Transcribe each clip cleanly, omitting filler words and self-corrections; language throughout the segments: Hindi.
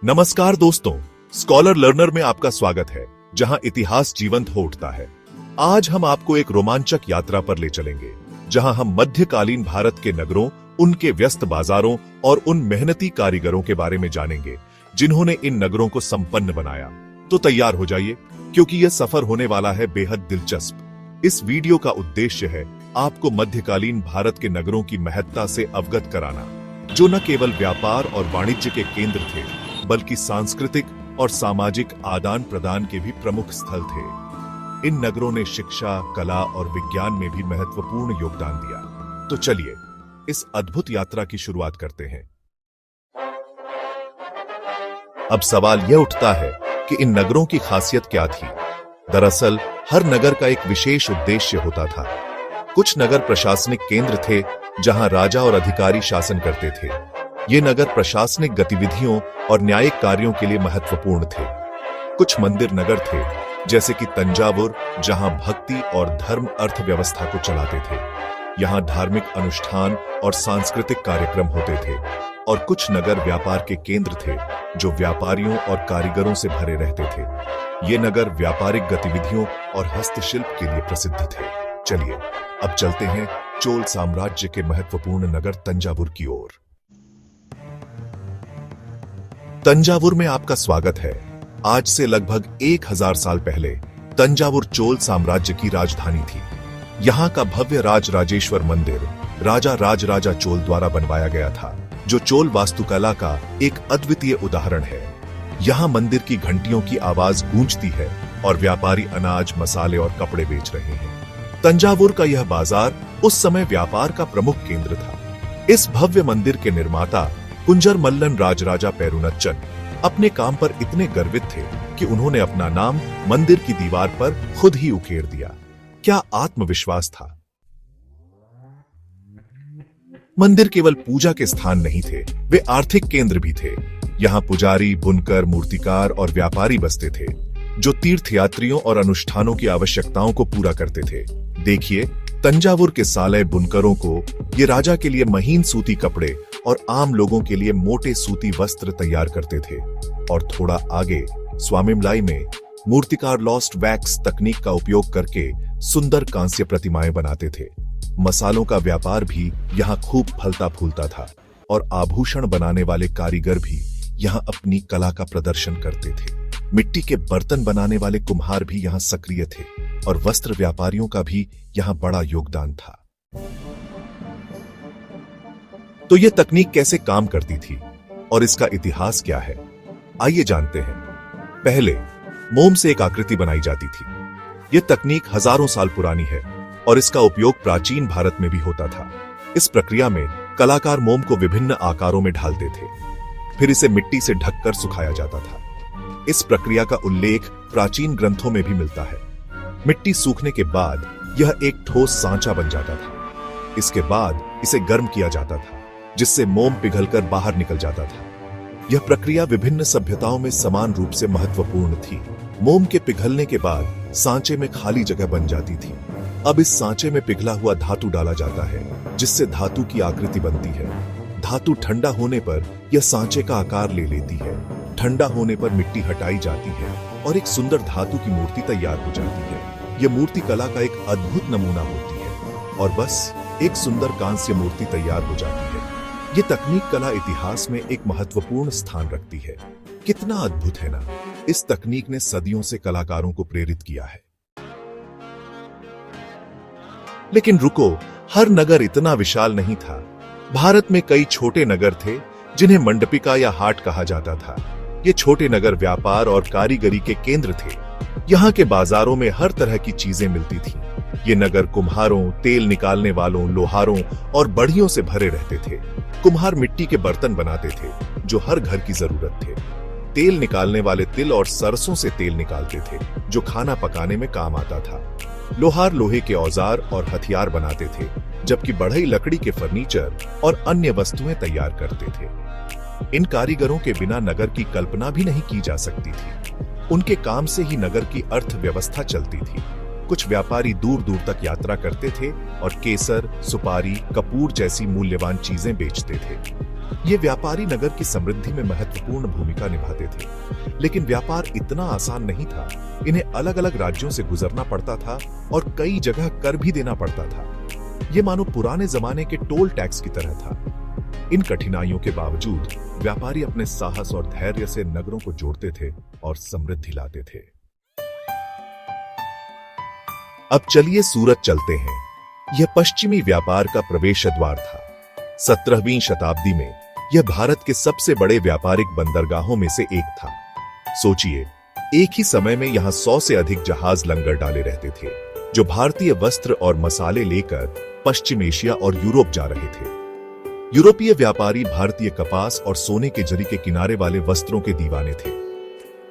नमस्कार दोस्तों, स्कॉलर लर्नर में आपका स्वागत है, जहां इतिहास जीवंत हो उठता है। आज हम आपको एक रोमांचक यात्रा पर ले चलेंगे, जहां हम मध्यकालीन भारत के नगरों, उनके व्यस्त बाजारों और उन मेहनती कारीगरों के बारे में जानेंगे जिन्होंने इन नगरों को संपन्न बनाया। तो तैयार हो जाइए, क्योंकि यह सफर होने वाला है बेहद दिलचस्प। इस वीडियो का उद्देश्य है आपको मध्यकालीन भारत के नगरों की महत्ता से अवगत कराना, जो न केवल व्यापार और वाणिज्य के केंद्र थे, बल्कि सांस्कृतिक और सामाजिक आदान प्रदान के भी प्रमुख स्थल थे। इन नगरों ने शिक्षा, कला और विज्ञान में भी महत्वपूर्ण योगदान दिया। तो चलिए इस अद्भुत यात्रा की शुरुआत करते हैं। अब सवाल यह उठता है कि इन नगरों की खासियत क्या थी। दरअसल हर नगर का एक विशेष उद्देश्य होता था। कुछ नगर प्रशासनिक केंद्र थे, जहां राजा और अधिकारी शासन करते थे। ये नगर प्रशासनिक गतिविधियों और न्यायिक कार्यों के लिए महत्वपूर्ण थे। कुछ मंदिर नगर थे, जैसे कि तंजावुर, जहां भक्ति और धर्म अर्थव्यवस्था को चलाते थे। यहां धार्मिक अनुष्ठान और सांस्कृतिक कार्यक्रम होते थे। और कुछ नगर व्यापार के केंद्र थे, जो व्यापारियों और कारीगरों से भरे रहते थे। ये नगर व्यापारिक गतिविधियों और हस्तशिल्प के लिए प्रसिद्ध थे। चलिए अब चलते हैं चोल साम्राज्य के महत्वपूर्ण नगर तंजावुर की ओर। तंजावुर में आपका स्वागत है। आज से लगभग 1000 साल पहले तंजावुर चोल साम्राज्य की राजधानी थी। यहाँ का भव्य राजराजेश्वर मंदिर राजा राजराजा चोल द्वारा बनवाया गया था, जो चोल वास्तुकला का एक अद्वितीय उदाहरण है। यहाँ मंदिर की घंटियों की आवाज गूंजती है और व्यापारी अनाज, मसाले और कपड़े बेच रहे हैं। तंजावुर का यह बाजार उस समय व्यापार का प्रमुख केंद्र था। इस भव्य मंदिर के निर्माता कुंजर मल्लन राजराजा पेरुनच्चन अपने काम पर इतने गर्वित थे कि उन्होंने अपना नाम मंदिर की दीवार पर खुद ही उकेर दिया। क्या आत्मविश्वास था! मंदिर केवल पूजा के स्थान नहीं थे, वे आर्थिक केंद्र भी थे। यहाँ पुजारी, बुनकर, मूर्तिकार और व्यापारी बसते थे, जो तीर्थयात्रियों और अनुष्ठानों की आवश्यकताओं को पूरा करते थे। देखिए, तंजावुर के साले बुनकरों को ये राजा के लिए महीन सूती कपड़े और आम लोगों के लिए मोटे सूती वस्त्र तैयार करते थे। और थोड़ा आगे स्वामिमलाई में मूर्तिकार लॉस्ट वैक्स तकनीक का उपयोग करके सुंदर कांस्य प्रतिमाएं बनाते थे। मसालों का व्यापार भी यहाँ खूब फलता फूलता था, और आभूषण बनाने वाले कारीगर भी यहाँ अपनी कला का प्रदर्शन करते थे। मिट्टी के बर्तन बनाने वाले कुम्हार भी यहाँ सक्रिय थे, और वस्त्र व्यापारियों का भी यहाँ बड़ा योगदान था। तो यह तकनीक कैसे काम करती थी और इसका इतिहास क्या है, आइए जानते हैं। पहले मोम से एक आकृति बनाई जाती थी। यह तकनीक हजारों साल पुरानी है और इसका उपयोग प्राचीन भारत में भी होता था। इस प्रक्रिया में कलाकार मोम को विभिन्न आकारों में ढालते थे, फिर इसे मिट्टी से ढककर सुखाया जाता था। इस प्रक्रिया का उल्लेख प्राचीन ग्रंथों में भी मिलता है। मिट्टी सूखने के बाद यह एक ठोस सांचा बन जाता था। इसके बाद इसे गर्म किया जाता था, जिससे मोम पिघलकर बाहर निकल जाता था। यह प्रक्रिया विभिन्न सभ्यताओं में समान रूप से महत्वपूर्ण थी। मोम के पिघलने के बाद सांचे में खाली जगह बन जाती थी। अब इस सांचे में पिघला हुआ धातु डाला जाता है, जिससे धातु की आकृति बनती है। धातु ठंडा होने पर यह सांचे का आकार ले लेती है। ठंडा होने पर मिट्टी हटाई जाती है और एक सुंदर धातु की मूर्ति तैयार हो जाती है। यह मूर्ति कला का एक अद्भुत नमूना होती है, और बस एक सुंदर कांस्य मूर्ति तैयार हो जाती है। ये तकनीक कला इतिहास में एक महत्वपूर्ण स्थान रखती है। कितना अद्भुत है ना! इस तकनीक ने सदियों से कलाकारों को प्रेरित किया है। लेकिन रुको, हर नगर इतना विशाल नहीं था। भारत में कई छोटे नगर थे, जिन्हें मंडपिका या हाट कहा जाता था। ये छोटे नगर व्यापार और कारीगरी के केंद्र थे। यहाँ के बाजारों में हर तरह की चीजें मिलती थीं। ये नगर कुम्हारों, तेल निकालने वालों, लोहारों और बढ़ियों से भरे रहते थे। कुम्हार मिट्टी के बर्तन बनाते थे, जो हर घर की जरूरत थे। तेल निकालने वाले तिल और सरसों से तेल निकालते थे, जो खाना पकाने में काम आता था। लोहार लोहे के औजार और हथियार बनाते थे, जबकि बढ़ई लकड़ी के फर्नीचर और अन्य वस्तुएं तैयार करते थे। इन कारीगरों के बिना नगर की कल्पना भी नहीं की जा सकती थी। उनके काम से ही नगर की अर्थव्यवस्था चलती थी। कुछ व्यापारी दूर दूर तक यात्रा करते थे और केसर, सुपारी, कपूर जैसी मूल्यवान चीजें बेचते थे। ये व्यापारी नगर की समृद्धि में महत्वपूर्ण भूमिका निभाते थे, लेकिन व्यापार इतना आसान नहीं था। इन्हें अलग अलग राज्यों से गुजरना पड़ता था और कई जगह कर भी देना पड़ता था। ये मानो पुराने जमाने के टोल टैक्स की तरह था। इन कठिनाइयों के बावजूद व्यापारी अपने साहस और धैर्य से नगरों को जोड़ते थे और समृद्धि लाते थे। अब चलिए सूरत चलते हैं। यह पश्चिमी व्यापार का प्रवेश द्वार था। 17वीं शताब्दी में यह भारत के सबसे बड़े व्यापारिक बंदरगाहों में से एक था। सोचिए, एक ही समय में यहां 100 से अधिक जहाज लंगर डाले रहते थे, जो भारतीय वस्त्र और मसाले लेकर पश्चिम एशिया और यूरोप जा रहे थे। यूरोपीय व्यापारी भारतीय कपास और सोने के जरी के किनारे वाले वस्त्रों के दीवाने थे।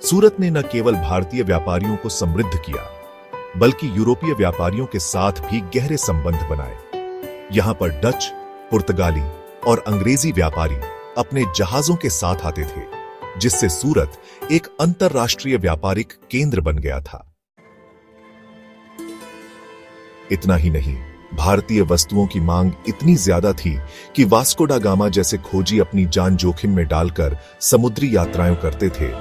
सूरत ने न केवल भारतीय व्यापारियों को समृद्ध किया, बल्कि यूरोपीय व्यापारियों के साथ भी गहरे संबंध बनाए। यहां पर डच, पुर्तगाली और अंग्रेजी व्यापारी अपने जहाजों के साथ आते थे, जिससे सूरत एक अंतरराष्ट्रीय व्यापारिक केंद्र बन गया था। इतना ही नहीं, भारतीय वस्तुओं की मांग इतनी ज्यादा थी कि वास्को डा गामा जैसे खोजी अपनी जान जोखिम में डालकर समुद्री यात्राएं करते थे।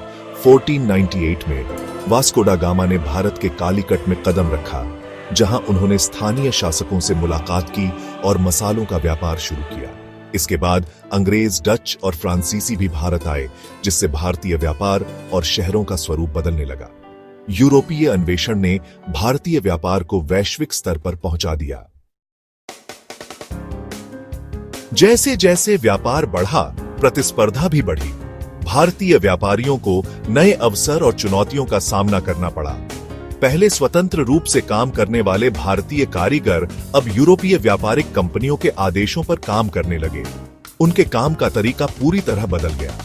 1498 में वास्को डा गामा ने भारत के कालीकट में कदम रखा, जहां उन्होंने स्थानीय शासकों से मुलाकात की और मसालों का व्यापार शुरू किया। इसके बाद अंग्रेज, डच और फ्रांसीसी भी भारत आए, जिससे भारतीय व्यापार और शहरों का स्वरूप बदलने लगा। यूरोपीय अन्वेषण ने भारतीय व्यापार को वैश्विक स्तर पर पहुंचा दिया। जैसे जैसे व्यापार बढ़ा, प्रतिस्पर्धा भी बढ़ी। भारतीय व्यापारियों को नए अवसर और चुनौतियों का सामना करना पड़ा। पहले स्वतंत्र रूप से काम करने वाले भारतीय कारीगर अब यूरोपीय व्यापारिक कंपनियों के आदेशों पर काम करने लगे। उनके काम का तरीका पूरी तरह बदल गया।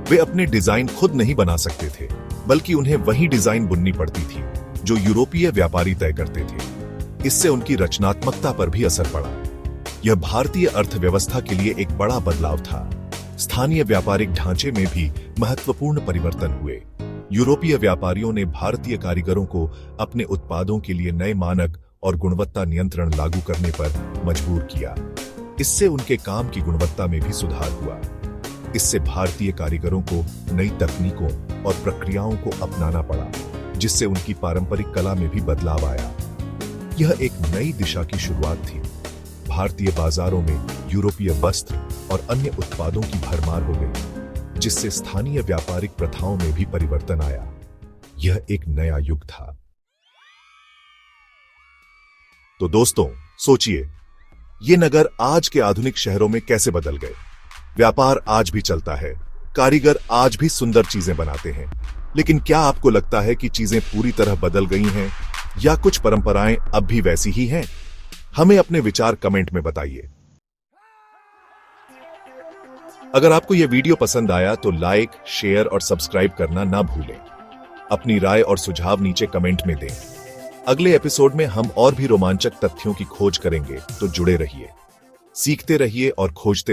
वे अपने डिजाइन खुद नहीं बना सकते थे, बल्कि उन्हें वही डिजाइन बुननी पड़ती थी जो यूरोपीय व्यापारी तय करते थे। इससे उनकी रचनात्मकता पर भी असर पड़ा। यह भारतीय अर्थव्यवस्था के लिए एक बड़ा बदलाव था। स्थानीय व्यापारिक ढांचे में भी महत्वपूर्ण परिवर्तन हुए। यूरोपीय व्यापारियों ने भारतीय कारीगरों को अपने उत्पादों के लिए नए मानक और गुणवत्ता नियंत्रण लागू करने पर मजबूर किया। इससे उनके काम की गुणवत्ता में भी सुधार हुआ। इससे भारतीय कारीगरों को नई तकनीकों और प्रक्रियाओं को अपनाना पड़ा, जिससे उनकी पारंपरिक कला में भी बदलाव आया। यह एक नई दिशा की शुरुआत थी। भारतीय बाजारों में यूरोपीय वस्त्र और अन्य उत्पादों की भरमार हो गई, जिससे स्थानीय व्यापारिक प्रथाओं में भी परिवर्तन आया। यह एक नया युग था। तो दोस्तों, सोचिए, ये नगर आज के आधुनिक शहरों में कैसे बदल गए। व्यापार आज भी चलता है, कारीगर आज भी सुंदर चीजें बनाते हैं, लेकिन क्या आपको लगता है कि चीजें पूरी तरह बदल गई हैं या कुछ परंपराएं अब भी वैसी ही हैं? हमें अपने विचार कमेंट में बताइए। अगर आपको यह वीडियो पसंद आया तो लाइक, शेयर और सब्सक्राइब करना ना भूलें। अपनी राय और सुझाव नीचे कमेंट में दें। अगले एपिसोड में हम और भी रोमांचक तथ्यों की खोज करेंगे, तो जुड़े रहिए, सीखते रहिए और खोजते